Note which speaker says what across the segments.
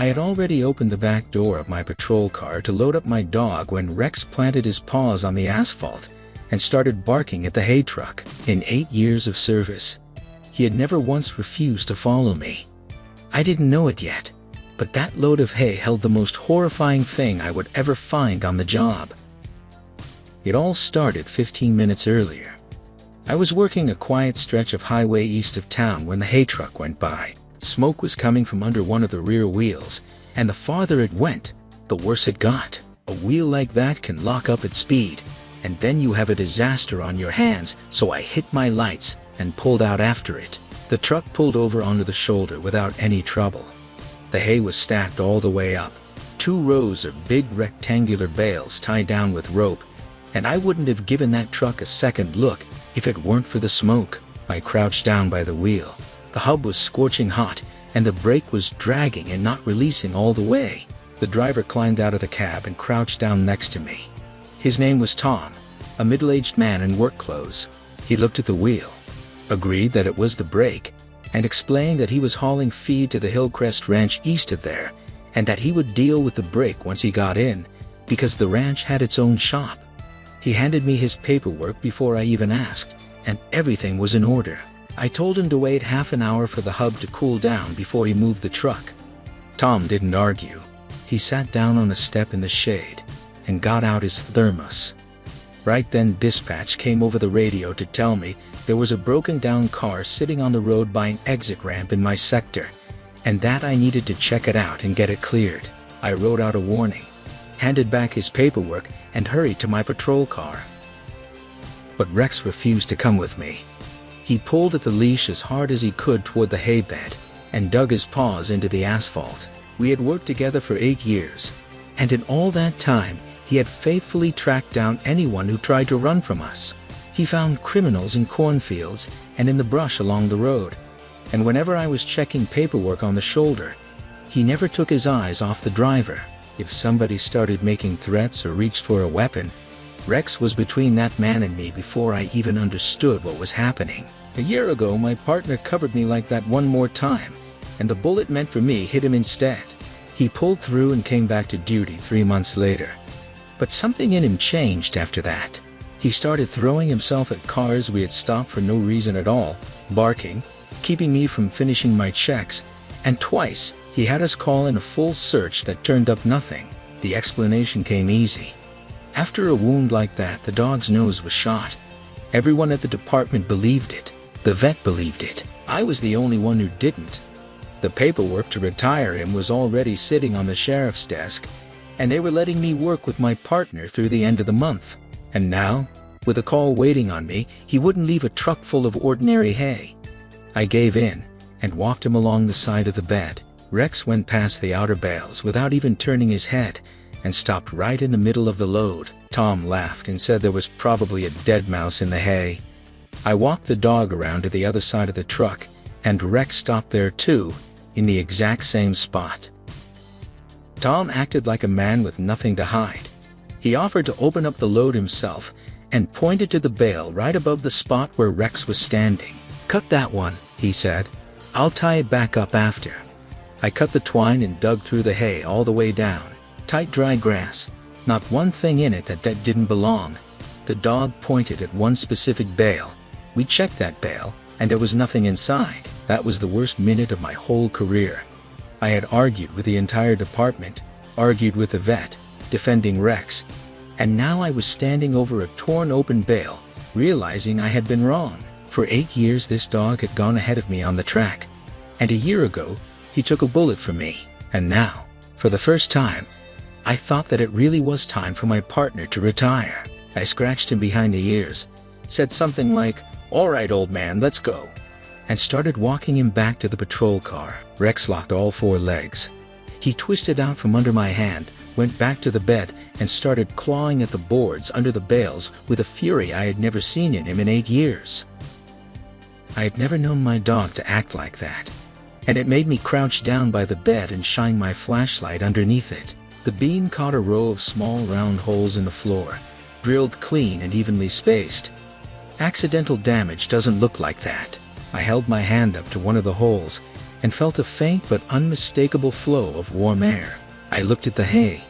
Speaker 1: I had already opened the back door of my patrol car to load up my dog when Rex planted his paws on the asphalt and started barking at the hay truck. In 8 years of service, he had never once refused to follow me. I didn't know it yet, but that load of hay held the most horrifying thing I would ever find on the job. It all started 15 minutes earlier. I was working a quiet stretch of highway east of town when the hay truck went by. Smoke was coming from under one of the rear wheels, and the farther it went, the worse it got. A wheel like that can lock up at speed, and then you have a disaster on your hands, so I hit my lights and pulled out after it. The truck pulled over onto the shoulder without any trouble. The hay was stacked all the way up, 2 rows of big rectangular bales tied down with rope, and I wouldn't have given that truck a second look if it weren't for the smoke. I crouched down by the wheel. The hub was scorching hot, and the brake was dragging and not releasing all the way. The driver climbed out of the cab and crouched down next to me. His name was Tom, a middle-aged man in work clothes. He looked at the wheel, agreed that it was the brake, and explained that he was hauling feed to the Hillcrest Ranch east of there, and that he would deal with the brake once he got in, because the ranch had its own shop. He handed me his paperwork before I even asked, and everything was in order. I told him to wait half an hour for the hub to cool down before he moved the truck. Tom didn't argue. He sat down on a step in the shade and got out his thermos. Right then dispatch came over the radio to tell me there was a broken down car sitting on the road by an exit ramp in my sector, and that I needed to check it out and get it cleared. I wrote out a warning, handed back his paperwork, and hurried to my patrol car. But Rex refused to come with me. He pulled at the leash as hard as he could toward the hay bed and dug his paws into the asphalt. We had worked together for 8 years, and in all that time, he had faithfully tracked down anyone who tried to run from us. He found criminals in cornfields and in the brush along the road, and whenever I was checking paperwork on the shoulder, he never took his eyes off the driver. If somebody started making threats or reached for a weapon, Rex was between that man and me before I even understood what was happening. A year ago, my partner covered me like that one more time, and the bullet meant for me hit him instead. He pulled through and came back to duty 3 months later. But something in him changed after that. He started throwing himself at cars we had stopped for no reason at all, barking, keeping me from finishing my checks, and twice he had us call in a full search that turned up nothing. The explanation came easy. After a wound like that, the dog's nose was shot. Everyone at the department believed it. The vet believed it. I was the only one who didn't. The paperwork to retire him was already sitting on the sheriff's desk, and they were letting me work with my partner through the end of the month. And now, with a call waiting on me, he wouldn't leave a truck full of ordinary hay. I gave in and walked him along the side of the bed. Rex went past the outer bales without even turning his head and stopped right in the middle of the load. Tom laughed and said there was probably a dead mouse in the hay. I walked the dog around to the other side of the truck, and Rex stopped there too, in the exact same spot. Tom acted like a man with nothing to hide. He offered to open up the load himself and pointed to the bale right above the spot where Rex was standing. "Cut that one," he said. "I'll tie it back up after." I cut the twine and dug through the hay all the way down. Tight dry grass, not one thing in it that didn't belong. The dog pointed at one specific bale. We checked that bale, and there was nothing inside. That was the worst minute of my whole career. I had argued with the entire department, argued with the vet, defending Rex, and now I was standing over a torn open bale, realizing I had been wrong. For 8 years this dog had gone ahead of me on the track, and a year ago, he took a bullet for me. And now, for the first time, I thought that it really was time for my partner to retire. I scratched him behind the ears, said something like, "All right, old man, let's go," and started walking him back to the patrol car. Rex locked all 4 legs. He twisted out from under my hand, went back to the bed, and started clawing at the boards under the bales with a fury I had never seen in him in 8 years. I had never known my dog to act like that, and it made me crouch down by the bed and shine my flashlight underneath it. The beam caught a row of small round holes in the floor, drilled clean and evenly spaced. Accidental damage doesn't look like that. I held my hand up to one of the holes and felt a faint but unmistakable flow of warm air. I looked at the hay.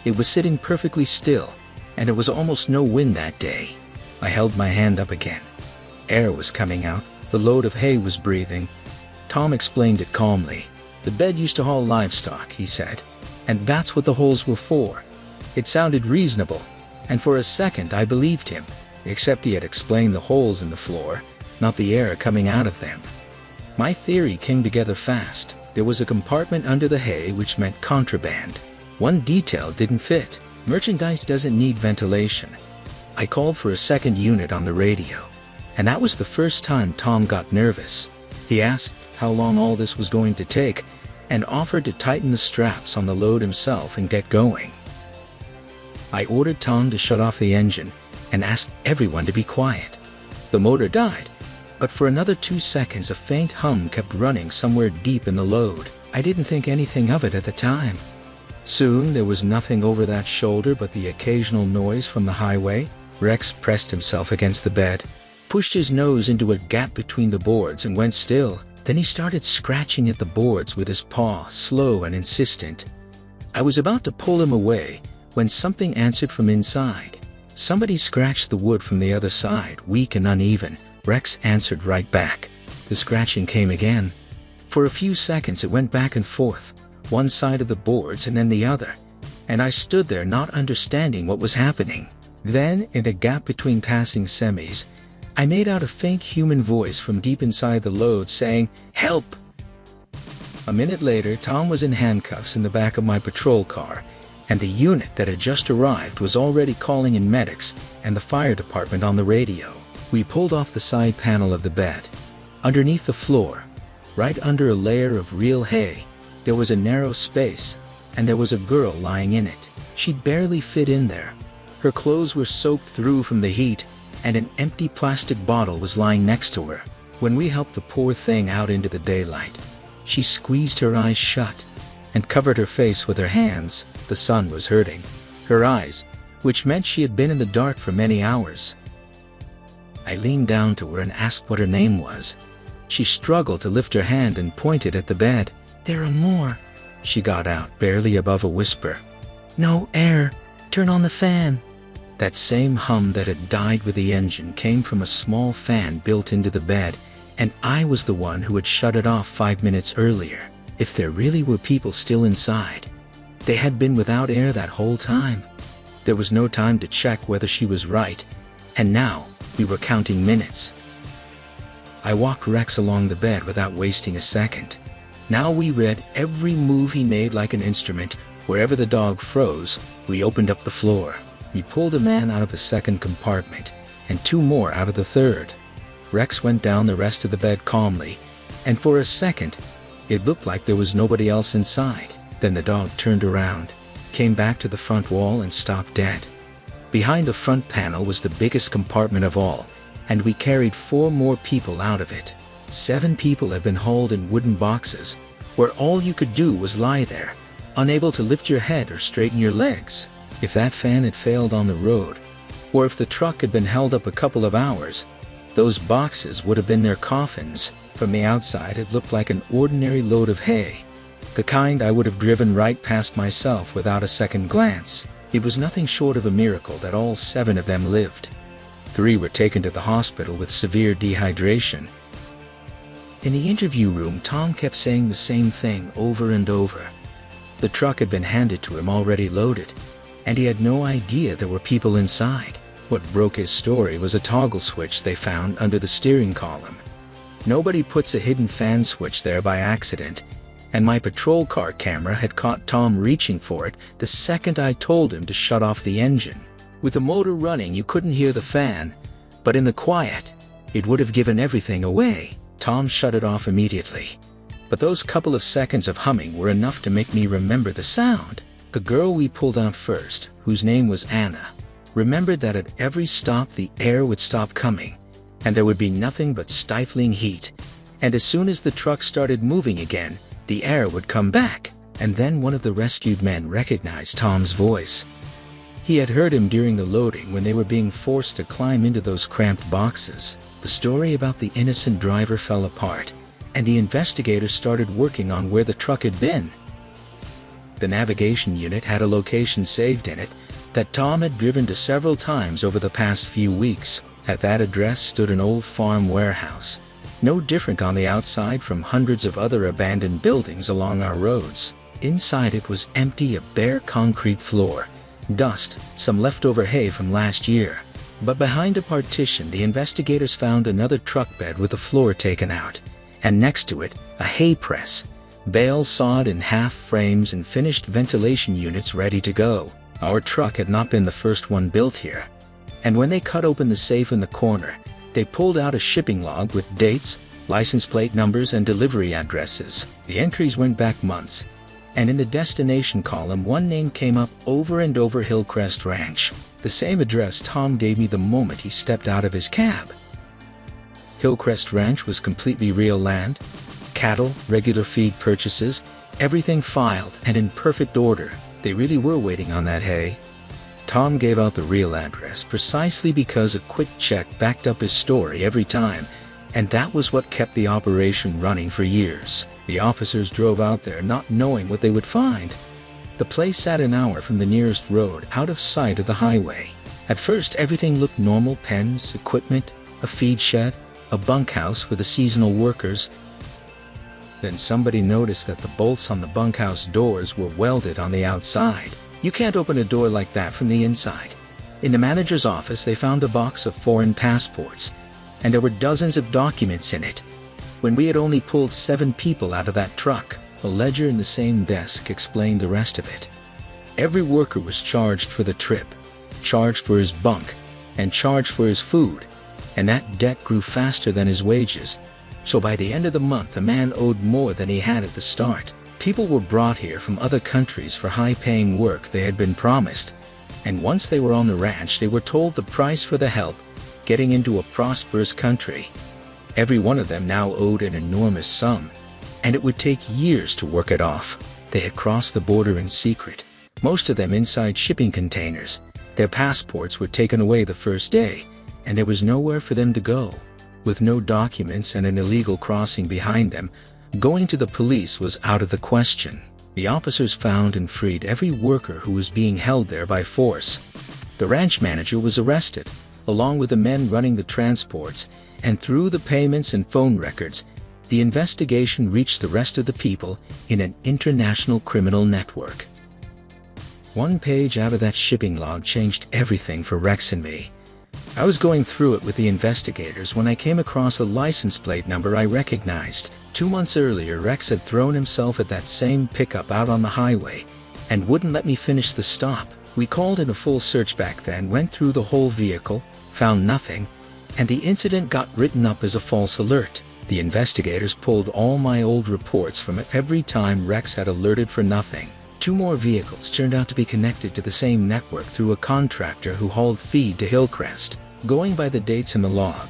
Speaker 1: It was sitting perfectly still, and it was almost no wind that day. I held my hand up again. Air was coming out, the load of hay was breathing. Tom explained it calmly. The bed used to haul livestock, he said, and that's what the holes were for. It sounded reasonable, and for a second I believed him, except he had explained the holes in the floor, not the air coming out of them. My theory came together fast. There was a compartment under the hay which meant contraband. One detail didn't fit. Merchandise doesn't need ventilation. I called for a second unit on the radio, and that was the first time Tom got nervous. He asked how long all this was going to take, and offered to tighten the straps on the load himself and get going. I ordered Tom to shut off the engine and asked everyone to be quiet. The motor died, but for another 2 seconds a faint hum kept running somewhere deep in the load. I didn't think anything of it at the time. Soon there was nothing over that shoulder but the occasional noise from the highway. Rex pressed himself against the bed, pushed his nose into a gap between the boards and went still. Then he started scratching at the boards with his paw, slow and insistent. I was about to pull him away when something answered from inside. Somebody scratched the wood from the other side, weak and uneven. Rex answered right back. The scratching came again. For a few seconds it went back and forth, one side of the boards and then the other, and I stood there not understanding what was happening. Then, in a gap between passing semis, I made out a faint human voice from deep inside the load saying, "Help!" A minute later, Tom was in handcuffs in the back of my patrol car, and the unit that had just arrived was already calling in medics and the fire department on the radio. We pulled off the side panel of the bed. Underneath the floor, right under a layer of real hay, there was a narrow space, and there was a girl lying in it. She barely fit in there. Her clothes were soaked through from the heat, and an empty plastic bottle was lying next to her. When we helped the poor thing out into the daylight, she squeezed her eyes shut and covered her face with her hands. The sun was hurting her eyes, which meant she had been in the dark for many hours. I leaned down to her and asked what her name was. She struggled to lift her hand and pointed at the bed. "There are more," she got out, barely above a whisper. "No air. Turn on the fan." That same hum that had died with the engine came from a small fan built into the bed, and I was the one who had shut it off 5 minutes earlier. If there really were people still inside, they had been without air that whole time. There was no time to check whether she was right, and now we were counting minutes. I walked Rex along the bed without wasting a second. Now we read every move he made like an instrument. Wherever the dog froze, we opened up the floor. We pulled a man out of the second compartment, and 2 more out of the third. Rex went down the rest of the bed calmly, and for a second, it looked like there was nobody else inside. Then the dog turned around, came back to the front wall and stopped dead. Behind the front panel was the biggest compartment of all, and we carried 4 more people out of it. 7 people had been hauled in wooden boxes, where all you could do was lie there, unable to lift your head or straighten your legs. If that fan had failed on the road, or if the truck had been held up a couple of hours, those boxes would have been their coffins. From the outside it looked like an ordinary load of hay, the kind I would have driven right past myself without a second glance. It was nothing short of a miracle that all 7 of them lived. 3 were taken to the hospital with severe dehydration. In the interview room, Tom kept saying the same thing over and over. The truck had been handed to him already loaded, and he had no idea there were people inside. What broke his story was a toggle switch they found under the steering column. Nobody puts a hidden fan switch there by accident, and my patrol car camera had caught Tom reaching for it the second I told him to shut off the engine. With the motor running, you couldn't hear the fan, but in the quiet, it would have given everything away. Tom shut it off immediately, but those couple of seconds of humming were enough to make me remember the sound. The girl we pulled out first, whose name was Anna, remembered that at every stop the air would stop coming, and there would be nothing but stifling heat, and as soon as the truck started moving again, the air would come back. And then one of the rescued men recognized Tom's voice. He had heard him during the loading when they were being forced to climb into those cramped boxes. The story about the innocent driver fell apart, and the investigators started working on where the truck had been. The navigation unit had a location saved in it that Tom had driven to several times over the past few weeks. At that address stood an old farm warehouse, no different on the outside from hundreds of other abandoned buildings along our roads. Inside it was empty, a bare concrete floor, dust, some leftover hay from last year. But behind a partition, the investigators found another truck bed with the floor taken out, and next to it, a hay press, bales sawed in half frames and finished ventilation units ready to go. Our truck had not been the first one built here, and when they cut open the safe in the corner, they pulled out a shipping log with dates, license plate numbers, and delivery addresses. The entries went back months, and in the destination column one name came up over and over: Hillcrest Ranch, the same address Tom gave me the moment he stepped out of his cab. Hillcrest Ranch was completely real land, cattle, regular feed purchases, everything filed and in perfect order. They really were waiting on that hay. Tom gave out the real address precisely because a quick check backed up his story every time, and that was what kept the operation running for years. The officers drove out there not knowing what they would find. The place sat an hour from the nearest road, out of sight of the highway. At first everything looked normal: pens, equipment, a feed shed, a bunkhouse for the seasonal workers. Then somebody noticed that the bolts on the bunkhouse doors were welded on the outside. You can't open a door like that from the inside. In the manager's office they found a box of foreign passports, and there were dozens of documents in it. When we had only pulled 7 people out of that truck, a ledger in the same desk explained the rest of it. Every worker was charged for the trip, charged for his bunk, and charged for his food, and that debt grew faster than his wages. So by the end of the month, the man owed more than he had at the start. People were brought here from other countries for high-paying work they had been promised, and once they were on the ranch, they were told the price for the help getting into a prosperous country. Every one of them now owed an enormous sum, and it would take years to work it off. They had crossed the border in secret, most of them inside shipping containers. Their passports were taken away the first day, and there was nowhere for them to go. With no documents and an illegal crossing behind them, going to the police was out of the question. The officers found and freed every worker who was being held there by force. The ranch manager was arrested, along with the men running the transports, and through the payments and phone records, the investigation reached the rest of the people in an international criminal network. One page out of that shipping log changed everything for Rex and me. I was going through it with the investigators when I came across a license plate number I recognized. 2 months earlier, Rex had thrown himself at that same pickup out on the highway and wouldn't let me finish the stop. We called in a full search back then, went through the whole vehicle, found nothing, and the incident got written up as a false alert. The investigators pulled all my old reports from it every time Rex had alerted for nothing. 2 more vehicles turned out to be connected to the same network through a contractor who hauled feed to Hillcrest. Going by the dates in the log,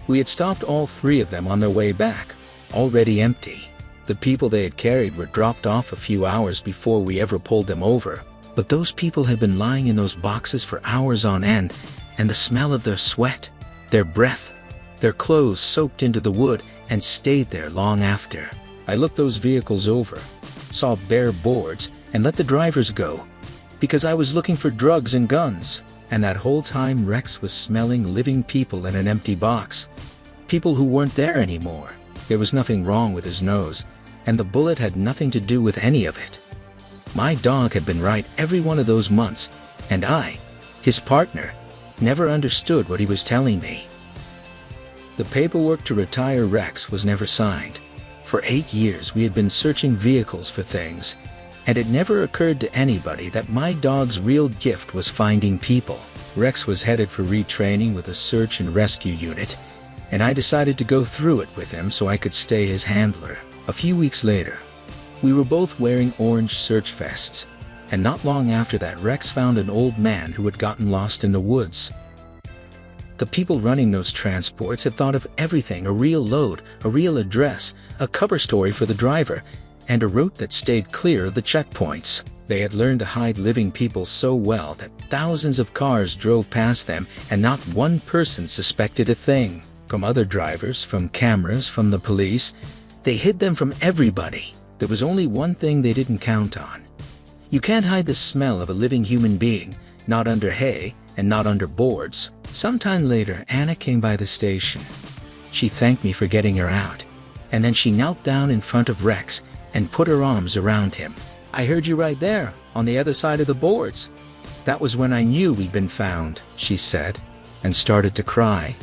Speaker 1: we had stopped all 3 of them on their way back, already empty. The people they had carried were dropped off a few hours before we ever pulled them over, but those people had been lying in those boxes for hours on end, and the smell of their sweat, their breath, their clothes soaked into the wood and stayed there long after. I looked those vehicles over, saw bare boards, and let the drivers go, because I was looking for drugs and guns. And that whole time Rex was smelling living people in an empty box. People who weren't there anymore. There was nothing wrong with his nose, and the bullet had nothing to do with any of it. My dog had been right every one of those months, and I, his partner, never understood what he was telling me. The paperwork to retire Rex was never signed. For 8 years we had been searching vehicles for things, and it never occurred to anybody that my dog's real gift was finding people. Rex was headed for retraining with a search and rescue unit, and I decided to go through it with him so I could stay his handler. A few weeks later, we were both wearing orange search vests, and not long after that Rex found an old man who had gotten lost in the woods. The people running those transports had thought of everything: a real load, a real address, a cover story for the driver, and a route that stayed clear of the checkpoints. They had learned to hide living people so well that thousands of cars drove past them and not one person suspected a thing. From other drivers, from cameras, from the police, They hid them from everybody. There was only one thing they didn't count on. You can't hide the smell of a living human being, not under hay and not under boards. Sometime later, Anna came by the station. She thanked me for getting her out, and then she knelt down in front of Rex and put her arms around him. "I heard you right there, on the other side of the boards." That was when I knew we'd been found, she said, and started to cry.